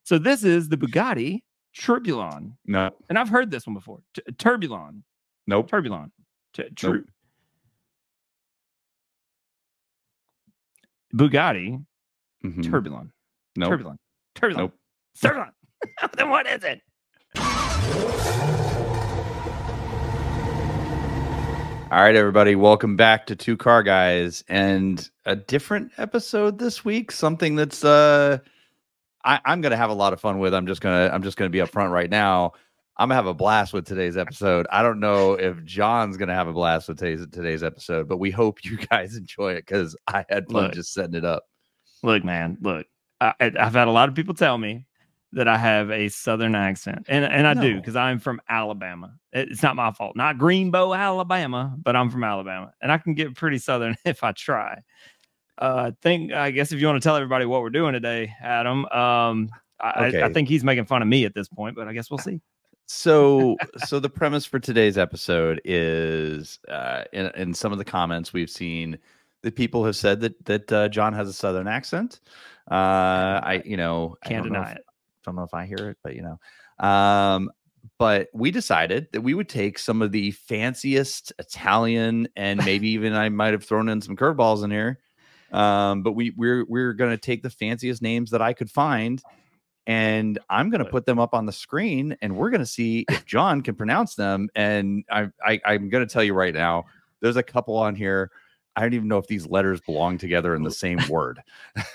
So this is the Bugatti Turbulon. No. And I've heard this one before. Turbulon. Nope. Turbulon. Nope. Bugatti Mm-hmm. Turbulon. Nope. Turbulon. Turbulon. Nope. Turbulon. Then what is it? All right, everybody. Welcome back to Two Car Guys and a different episode this week. Something that's I'm gonna have a lot of fun with. I'm just gonna be upfront right now. I'm gonna have a blast with today's episode. I don't know if John's gonna have a blast with today's episode, but we hope you guys enjoy it because I had fun just setting it up. Look, man, look. I've had a lot of people tell me that I have a Southern accent, and I do because I'm from Alabama. It's not my fault. Not Greenbow, Alabama, but I'm from Alabama, and I can get pretty Southern if I try. I guess if you want to tell everybody what we're doing today, Adam, I think he's making fun of me at this point, but I guess we'll see. So the premise for today's episode is in some of the comments we've seen that people have said that John has a Southern accent. I can't deny it. Don't know if I hear it, but but we decided that we would take some of the fanciest Italian and maybe even I might have thrown in some curveballs in here. But we're going to take the fanciest names that I could find, and I'm going to put them up on the screen, and we're going to see if John can pronounce them. And I'm going to tell you right now, there's a couple on here. I don't even know if these letters belong together in the same word.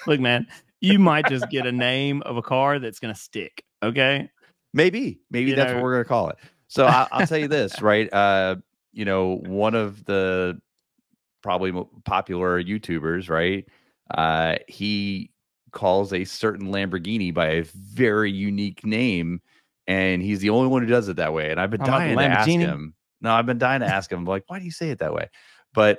Look, man, you might just get a name of a car that's going to stick. Okay. Maybe that's what we're going to call it. So I'll tell you this, right? One of the probably popular YouTubers, right? He calls a certain Lamborghini by a very unique name, and he's the only one who does it that way. And I've been dying to ask him. No, I've been dying to ask him, like, why do you say it that way? But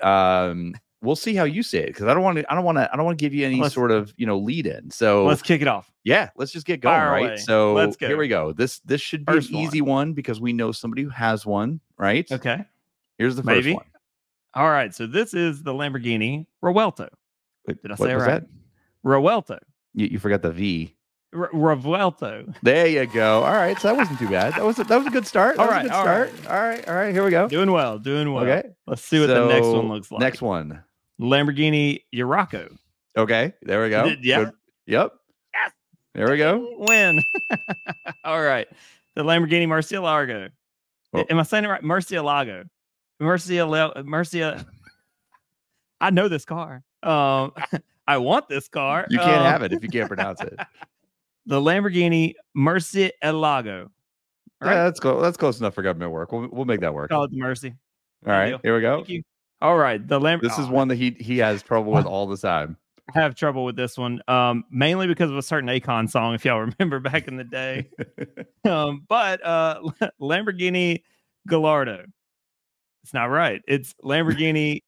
we'll see how you say it, because I don't want to give you any sort of lead in. So let's kick it off. Yeah, let's just get going. Right. Away. So let's go. Here we go. This should be an easy one because we know somebody who has one. Right. Okay. Here's the first one. All right. So this is the Lamborghini Revuelto. Did I say it right? That? Revuelto. You forgot the V. Revuelto. There you go. All right, so that wasn't too bad. That was a good start. All right. All right. Here we go. Doing well. Okay. Let's see what the next one looks like. Next one. Lamborghini Urraco. Okay. There we go. Yeah. Yep. Yes. There we go. Win. All right. The Lamborghini Murcielago. Oh. Am I saying it right? Murcielago. Murcia. I know this car. I want this car. You can't have it if you can't pronounce it. The Lamborghini Murcielago. Right? Yeah, that's cool. That's close enough for government work. We'll make that work. Call it the Mercy. All right, here we go. Thank you. All right, the Lamborghini. This is one that he has trouble with all the time. I have trouble with this one, mainly because of a certain Akon song, if y'all remember back in the day. But Lamborghini Gallardo. It's not right. It's Lamborghini.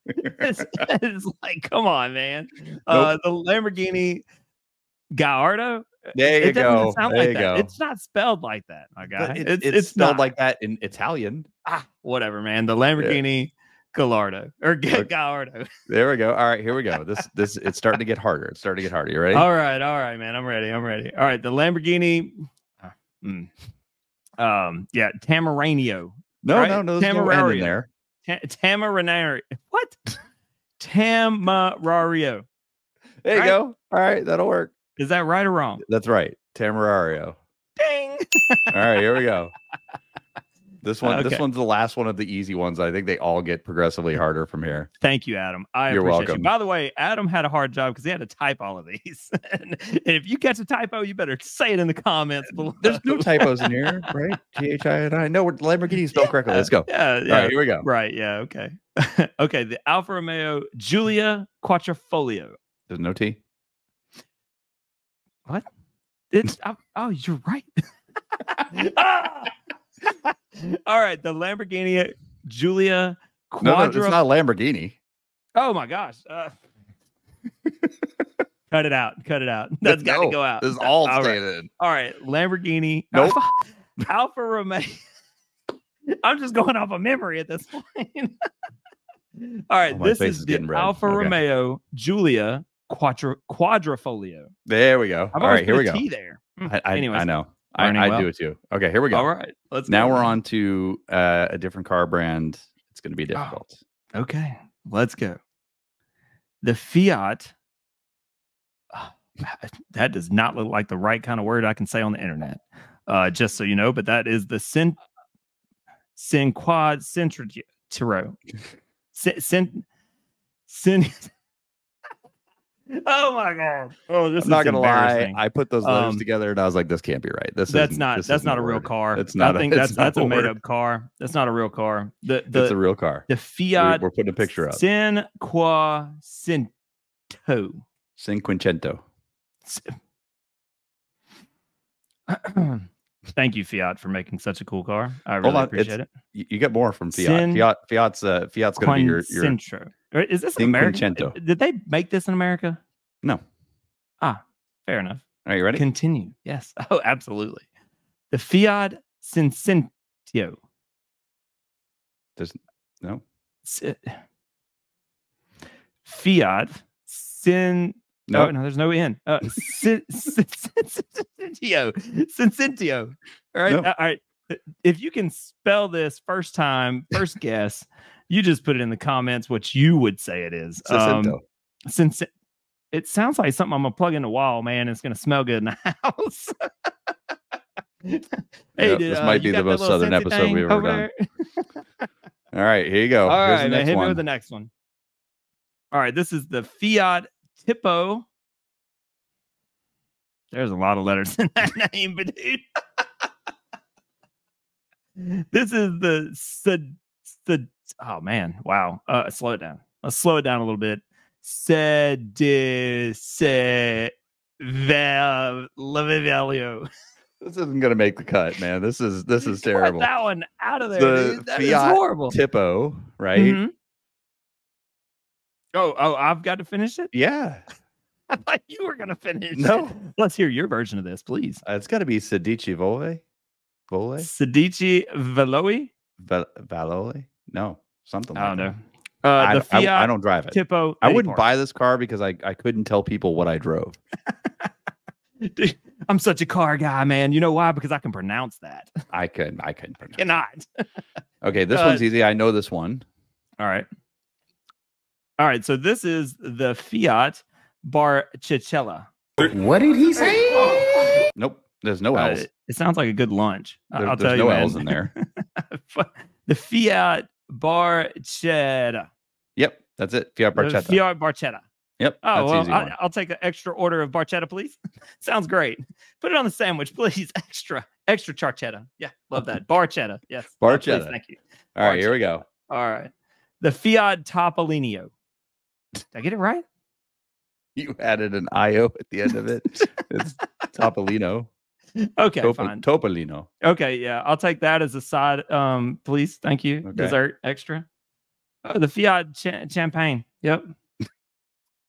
it's like, come on, man. Nope. The Lamborghini Gallardo. There you go. There you go. It's not spelled like that, my guy. It's spelled like that in Italian. Whatever, man. The Lamborghini Gallardo or Gallardo. There we go. All right, here we go. This it's starting to get harder. You ready? All right, man. I'm ready. All right, the Lamborghini. Tamaranio. No, right? no, there's no N in there. Tamarario. What? Tamarario. There you go. All right, that'll work. Is that right or wrong? That's right. Tamarario. Ding. All right, here we go. This one's the last one of the easy ones. I think they all get progressively harder from here. Thank you, Adam. You're welcome. You. By the way, Adam had a hard job because he had to type all of these. And if you catch a typo, you better say it in the comments below. There's no typos in here, right? T-H-I-N-I. No, Lamborghini spelled correctly. Let's go. Yeah. All right, here we go. Right. Yeah. Okay. Okay. The Alfa Romeo Giulia Quattrofoglio. There's no T. What? You're right. All right, the Lamborghini Giulia Quadro. No, it's not a Lamborghini. Oh my gosh! Cut it out. That's got to go out. This is all staying in. All right, Lamborghini. Nope. Alfa Romeo. I'm just going off of memory at this point. All right, this is the Alfa Romeo Giulia Quadrifolio. There we go. All right, here we go. There. I know. I do it too. Okay, here we go. All right, Now we're on to a different car brand. It's going to be difficult. Oh, okay, let's go. The Fiat. That does not look like the right kind of word I can say on the internet. Just so you know, but that is the Cinquad Centro. Oh my god! Oh, this I'm not is gonna lie. I put those letters together, and I was like, "This can't be right. That's not a real car. It's not. That's a made up car. That's not a real car. It's a real car. The Fiat. We're putting a picture up. Cinquecento. Thank you, Fiat, for making such a cool car. I really appreciate it. You get more from Fiat. Fiat's going to be your Centro. Is this American? Did they make this in America? No. Fair enough. Are you ready? Continue. Yes. Oh, absolutely. The Fiat Cinquecento. There's no. Fiat Sin. No, no, there's no N. Cincentio. All right. Nope. All right. If you can spell this first guess, you just put it in the comments what you would say it is. It sounds like something I'm gonna plug in the wall, man. It's gonna smell good in the house. Hey, this might be the most southern episode we've ever done. All right, here you go. All right, man, hit me with the next one. All right, this is the Fiat Tipo. There's a lot of letters in that name, but dude. This is the oh man, wow. Slow it down. Let's slow it down a little bit. This isn't gonna make the cut, man. This is terrible. Cut that one out of there. Dude. That is horrible. Tipo, right? Mm-hmm. Oh, I've got to finish it? Yeah. I thought you were gonna finish. No. It. Let's hear your version of this, please. It's got to be Sedici Vole. Sedici Veloe? Valole? No, something like that. I don't know. The Fiat I don't drive it. Tipo. I wouldn't buy this car because I couldn't tell people what I drove. Dude, I'm such a car guy, man. You know why? Because I can pronounce that. I couldn't pronounce. Cannot. Okay, this one's easy. I know this one. All right. So this is the Fiat Barcicella. What did he say? Nope. There's no L's. It sounds like a good lunch. I'll tell you. There's no L's in there. The Fiat Barchetta. Yep, that's it. Fiat Barchetta. Fiat Barchetta. Yep. Oh, well, I'll take an extra order of Barchetta, please. Sounds great. Put it on the sandwich, please. Extra charchetta. Yeah, love that. Barchetta. Yes. Barchetta. Please, thank you. All right, here we go. All right. The Fiat Topolino. Did I get it right? You added an IO at the end of it. It's Topolino. Okay, fine. Topolino. Okay, yeah. I'll take that as a side, please. Thank you. Okay. Dessert extra. Oh, the Fiat Champagne. Yep.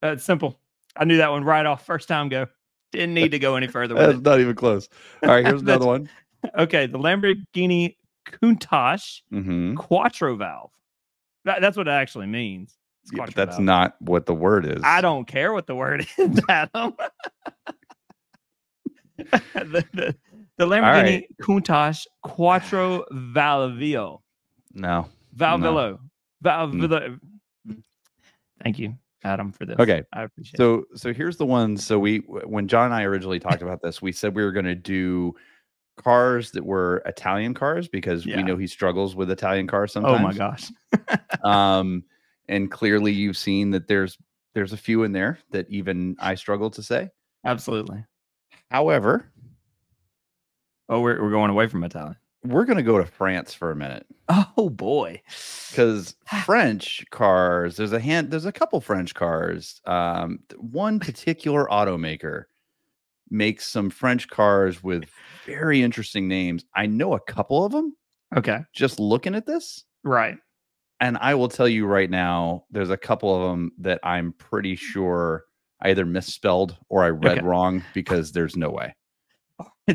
It's simple. I knew that one right off first time go. Didn't need to go any further with it. Not even close. All right, here's another one. Okay, the Lamborghini Countach Quattro Valve. That's what it actually means. Yeah, that's not what the word is. I don't care what the word is, Adam. the Lamborghini Countach Quattro Valvio. No. Valvillo. Thank you, Adam, for this. Okay. I appreciate it. So here's the one. So when John and I originally talked about this, we said we were going to do cars that were Italian cars because we know he struggles with Italian cars sometimes. Oh my gosh. And clearly you've seen that there's a few in there that even I struggle to say. Absolutely. However, we're going away from Italian. We're going to go to France for a minute. Oh boy. Because French cars, there's a couple French cars. One particular automaker makes some French cars with very interesting names. I know a couple of them. Okay. Just looking at this. Right. And I will tell you right now, there's a couple of them that I'm pretty sure I either misspelled or I read wrong because there's no way.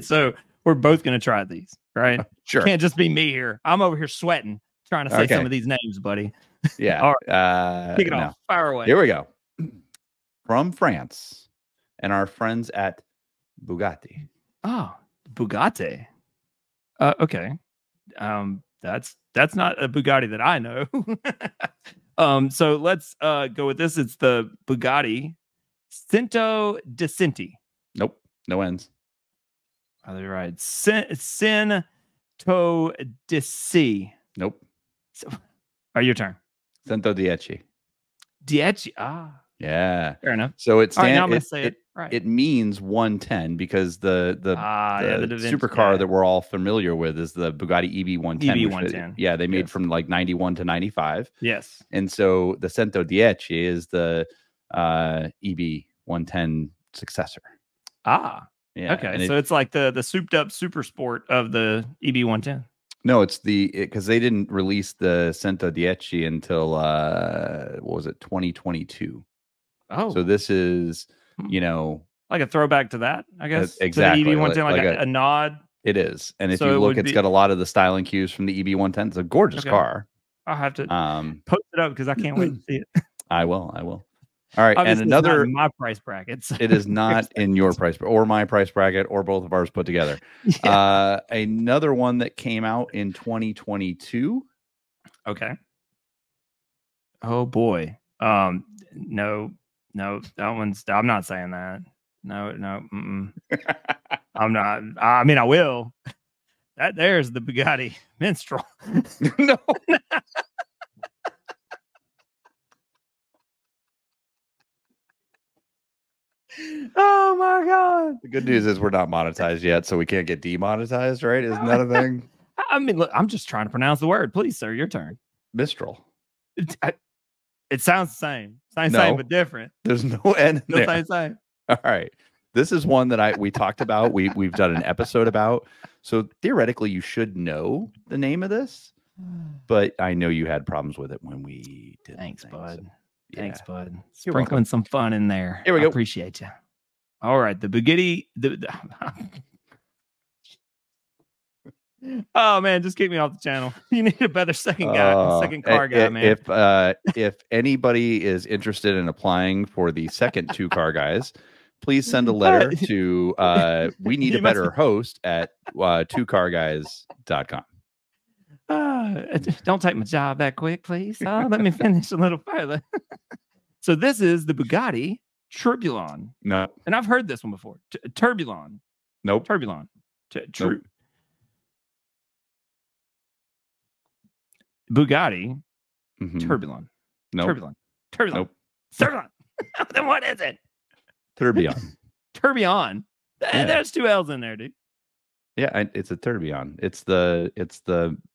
So we're both going to try these, right? Sure. Can't just be me here. I'm over here sweating, trying to say some of these names, buddy. Yeah. All right. Kick it off. Fire away. Here we go. from France and our friends at Bugatti. Oh, Bugatti. Okay. That's not a Bugatti that I know. So let's go with this. It's the Bugatti Cinto di Cinti. Nope, no ends. Are they right? Cinto di C. Nope. So, your turn. Cento Dieci. Dieci. Ah. Yeah. Fair enough. So it stands. Right, now I'm gonna say it. Right. It means 110 because the supercar yeah. that we're all familiar with is the Bugatti EB110. EB110. Yeah, they made from like 91 to 95. Yes. And so the Cento Dieci is the EB110 successor. Ah. Yeah. Okay. So it's like the souped up super sport of the EB110. No, it's because they didn't release the Cento Dieci until what was it, 2022. Oh, so this is, you know, like a throwback to that, I guess. Exactly. To the EB110, like a nod. It is. And if you look, it's got a lot of the styling cues from the EB110. It's a gorgeous car. I'll have to post it up because I can't wait to see it. I will. All right. Obviously, and another, it's not in my price brackets. It is not in your price or my price bracket or both of ours put together. Yeah. Another one that came out in 2022. Okay. Oh boy. No, that one's. I'm not saying that. No. I'm not. I mean, I will. There's the Bugatti Minstrel. No. Oh my God. The good news is we're not monetized yet, so we can't get demonetized, right? Isn't that a thing? I mean, look, I'm just trying to pronounce the word. Please, sir, your turn. Mistral. It sounds the same. Same, but different. There's no N in there. Same. All right. This is one that we talked about. We've done an episode about. So theoretically, you should know the name of this, but I know you had problems with it when we did. Thanks, bud. So, yeah. Thanks, bud. Sprinkling some fun in there. Here we go. Appreciate you. All right, the Bugatti. Oh man, just keep me off the channel. You need a better second car guy, man. If anybody is interested in applying for the second 2-car guys, please send a letter to we need a better host at 2carguys.com. Don't take my job that quick, please. Let me finish a little further. So this is the Bugatti Turbulon. No. And I've heard this one before. Turbulon. Nope. Turbulon. Nope. Bugatti Turbulon. Nope. Turbulon. Nope. Turbulon. Then what is it? Tourbillon. Tourbillon. Yeah. There's 2 L's in there, dude. Yeah, it's a tourbillon. It's the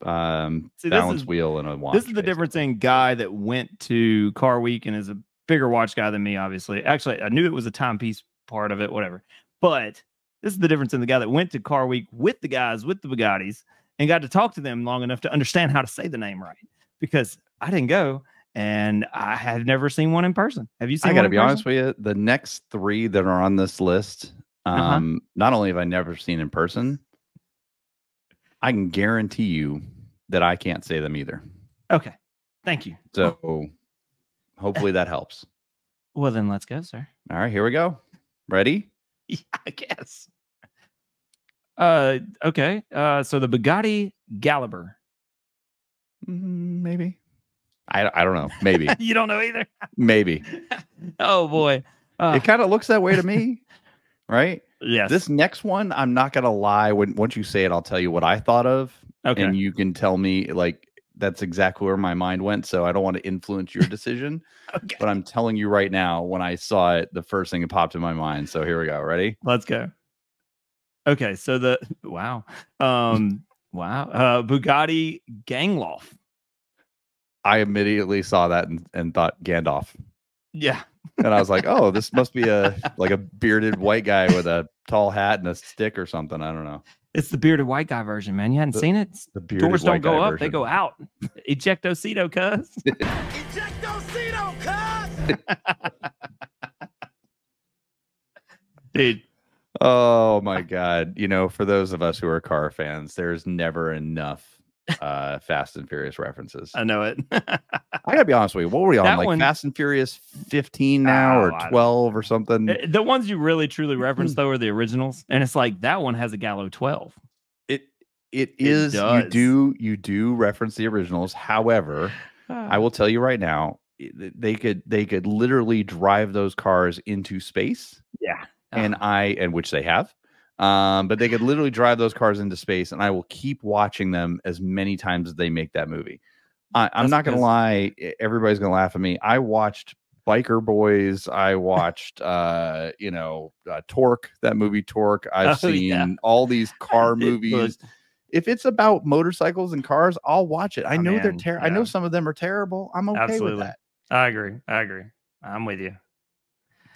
balance wheel and a watch. This is the difference in guy that went to Car Week and is a bigger watch guy than me, obviously. Actually, I knew it was a timepiece part of it, whatever. But this is the difference in the guy that went to Car Week with the guys, with the Bugattis, and got to talk to them long enough to understand how to say the name right. Because I didn't go, and I have never seen one in person. Have you seen one? I got to be honest with you. The next 3 that are on this list, not only have I never seen in person, I can guarantee you that I can't say them either. Okay. Thank you. So hopefully that helps. Well, then let's go, sir. All right, here we go. Ready? Yeah, I guess. Okay. So the Bugatti Galiber. Maybe. I don't know. Maybe. You don't know either? Maybe. Oh, boy. It kind of looks that way to me, right? Yes. This next one, I'm not going to lie. Once you say it, I'll tell you what I thought of. Okay. And you can tell me, like, that's exactly where my mind went. So I don't want to influence your decision. Okay. But I'm telling you right now, when I saw it, the first thing that popped in my mind. So here we go. Ready? Let's go. Okay. So wow. Bugatti Gangloff. I immediately saw that and thought Gandalf. Yeah. And I was like, oh, this must be a bearded white guy with a tall hat and a stick or something. I don't know. It's the bearded white guy version, man. You hadn't seen it? The bearded doors don't go up, version. they go out. Ejectocito, cuz. Ejectocito, cuz. Dude. Oh my God. You know, for those of us who are car fans, there's never enough Fast and Furious references. I know it. I gotta be honest with you. What were we on? That Like one, Fast and Furious 15 now, or 12 or something? The ones you really truly reference though are the originals, and it's like that one has a Gallo 12. It is. You do reference the originals. However, I will tell you right now, they could literally drive those cars into space. Yeah, and which they have. But they could literally drive those cars into space, and I will keep watching them as many times as they make that movie. I'm not gonna lie, everybody's gonna laugh at me. I watched Biker Boys. I watched Torque, that movie Torque. I've seen all these car movies. If it's about motorcycles and cars, I'll watch it. I know they're terrible. I know some of them are terrible. I'm okay with that. I agree. I'm with you.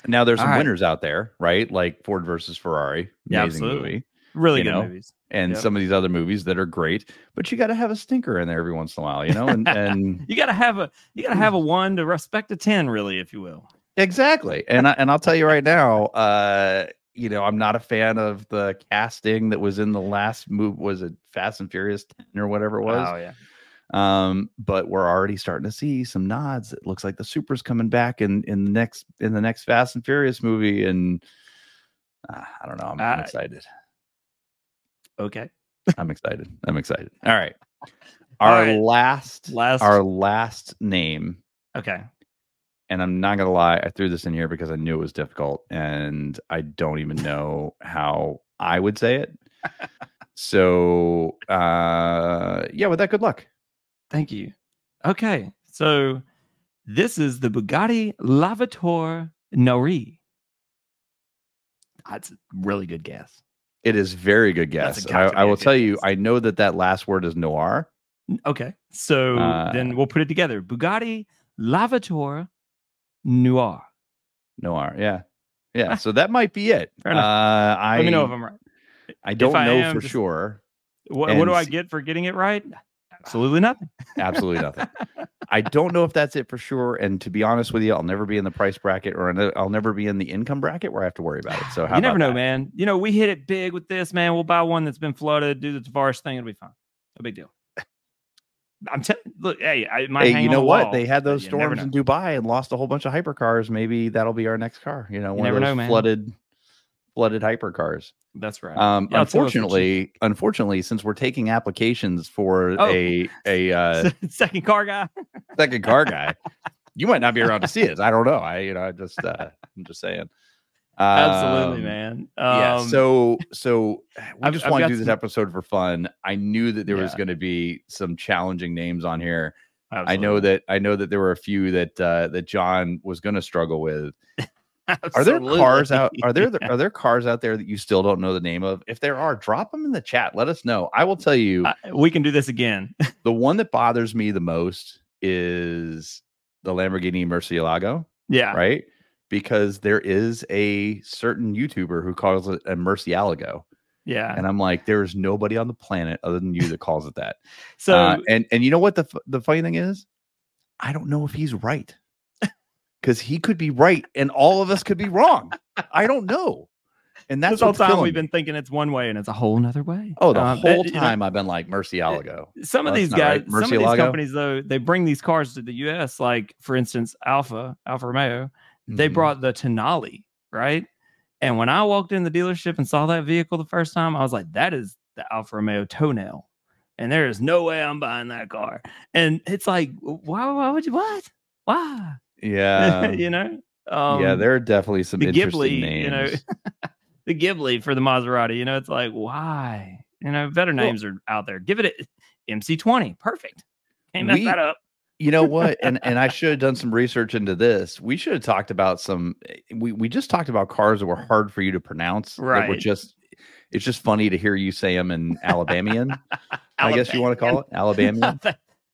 Now there's some winners out there, right? Like Ford versus Ferrari, amazing movie, really good movies, and some of these other movies that are great. But you got to have a stinker in there every once in a while, and you got to have a 1 to respect a 10, really, if you will. Exactly. And I'll tell you right now, I'm not a fan of the casting that was in the last movie. Was it Fast and Furious 10 or whatever it was? Oh yeah. But we're already starting to see some nods. It looks like the Supra's coming back in the next Fast and Furious movie, and I don't know. I'm excited. Okay, I'm excited. All right, our last name. Okay, and I'm not gonna lie, I threw this in here because I knew it was difficult, and I don't even know how I would say it. So, with that, good luck. Thank you. Okay, so this is the Bugatti Lavator Nori. That's a really good guess. It is very good guess. I will tell you, I know that last word is noir. Okay, so then we'll put it together. Bugatti Lavator Noir. Yeah. So that might be it. Let me know if I'm right. I don't know for sure. What do I get for getting it right? Absolutely nothing. Absolutely nothing. I don't know if that's it for sure. And to be honest with you, I'll never be in the price bracket, or I'll never be in the income bracket where I have to worry about it. So you never know, man. We hit it big with this, man. We'll buy one that's been flooded, do the Tavares thing. It'll be fine. No big deal. I'm telling. Look, hey, you know what? They had those storms in Dubai and lost a whole bunch of hypercars. Maybe that'll be our next car. One of those flooded hypercars. That's right. Unfortunately, since we're taking applications for a second car guy, you might not be around to see it. I don't know. I'm just saying. Absolutely, man. So we just want to do this episode for fun. I knew that there was going to be some challenging names on here. Absolutely. I know that there were a few that John was going to struggle with. Are there cars out? Are there cars out there that you still don't know the name of? If there are, drop them in the chat. Let us know. I will tell you. We can do this again. The one that bothers me the most is the Lamborghini Murcielago. Yeah. Right. Because there is a certain YouTuber who calls it a Murcielago. Yeah. And I'm like, there is nobody on the planet other than you that calls it that. So, and you know what the funny thing is? I don't know if he's right. Because he could be right and all of us could be wrong. I don't know. And that's the whole time we've been thinking it's one way and it's a whole nother way. Oh, the whole time I've been like Murcielago. Some of these guys, some of these companies, though, they bring these cars to the US, like for instance, Alfa Romeo, they brought the Tonale, right? And when I walked in the dealership and saw that vehicle the first time, I was like, that is the Alfa Romeo Toenail. And there is no way I'm buying that car. And it's like, why would you, what? Why? Yeah. There are definitely some interesting Ghibli, names. The Ghibli for the Maserati, it's like, why? Better names are out there. Give it a MC20. Perfect. Can't mess that up. You know what? And I should have done some research into this. We should have talked about we just talked about cars that were hard for you to pronounce. Right. It's just funny to hear you say them in Alabamian. I guess you want to call it Alabamian.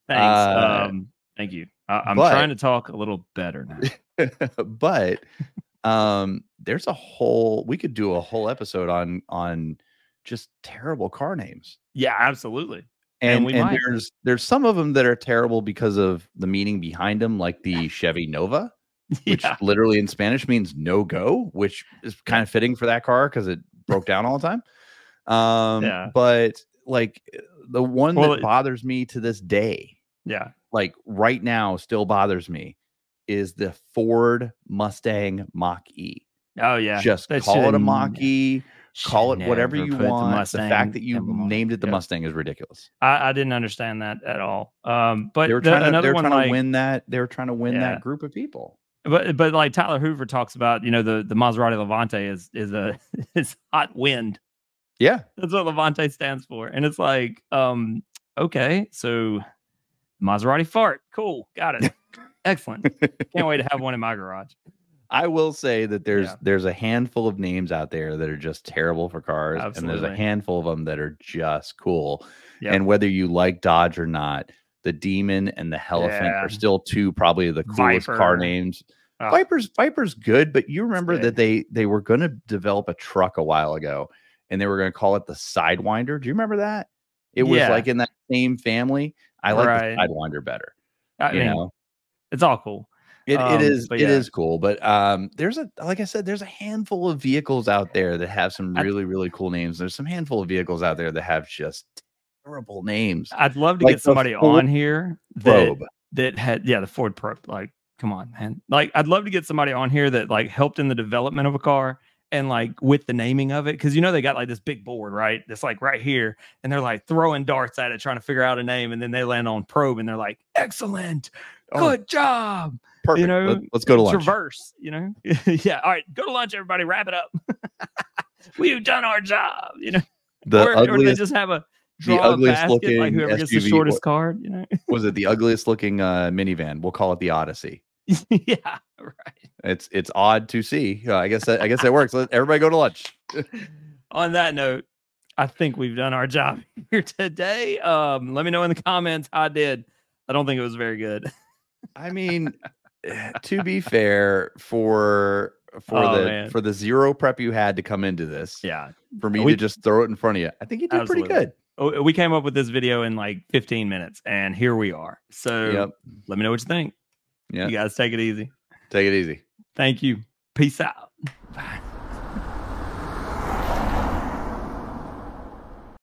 Thanks. Thank you. I'm trying to talk a little better now. But there's we could do a whole episode on just terrible car names. Yeah, absolutely. And there's some of them that are terrible because of the meaning behind them, like the Chevy Nova, which literally in Spanish means no go, which is kind of fitting for that car because it broke down all the time. But like the one that bothers me to this day. Yeah. like right now still bothers me is the Ford Mustang Mach-E. Oh yeah, Just call it a Mach-E, call it whatever you want. The fact that you named it the Mustang is ridiculous. I didn't understand that at all. But they were trying to win that. They were trying to win that group of people. But like Tyler Hoover talks about, you know, the Maserati Levante is hot wind. Yeah, that's what Levante stands for, and it's like, okay, so Maserati fart, cool, got it, excellent. Can't wait to have one in my garage. I will say that there's a handful of names out there that are just terrible for cars. Absolutely. And there's a handful of them that are just cool. Yep. And whether you like Dodge or not, the Demon and the Elephant are still two probably the coolest car names. Oh. Viper's good, but you remember that they were going to develop a truck a while ago, and they were going to call it the Sidewinder. Do you remember that? It was like in that same family. I like the Sidewinder better. You know, it's all cool. It is cool, but like I said, there's a handful of vehicles out there that have some really cool names. There's some handful of vehicles out there that have just terrible names. I'd love to get somebody on here that had the Ford Probe. Like, come on, man. Like, I'd love to get somebody on here that like helped in the development of a car and like with the naming of it, because you know they got like this big board, right? That's like right here, and they're like throwing darts at it, trying to figure out a name, and then they land on Probe, and they're like, excellent, good job. Perfect. You know, let's go to lunch. Traverse, you know. Yeah. All right, go to lunch, everybody. Wrap it up. We've done our job. You know, or they just have the ugliest looking, like whoever gets the shortest card. You know, was it the ugliest looking minivan? We'll call it the Odyssey. Yeah, right. It's odd to see. I guess that works. Let everybody go to lunch. On that note, I think we've done our job here today. Let me know in the comments how I did. I don't think it was very good. I mean, to be fair, for the zero prep you had to come into this, for me to just throw it in front of you, I think you did pretty good. We came up with this video in like 15 minutes, and here we are. So let me know what you think. Yeah, you guys take it easy. Take it easy. Thank you. Peace out. Bye.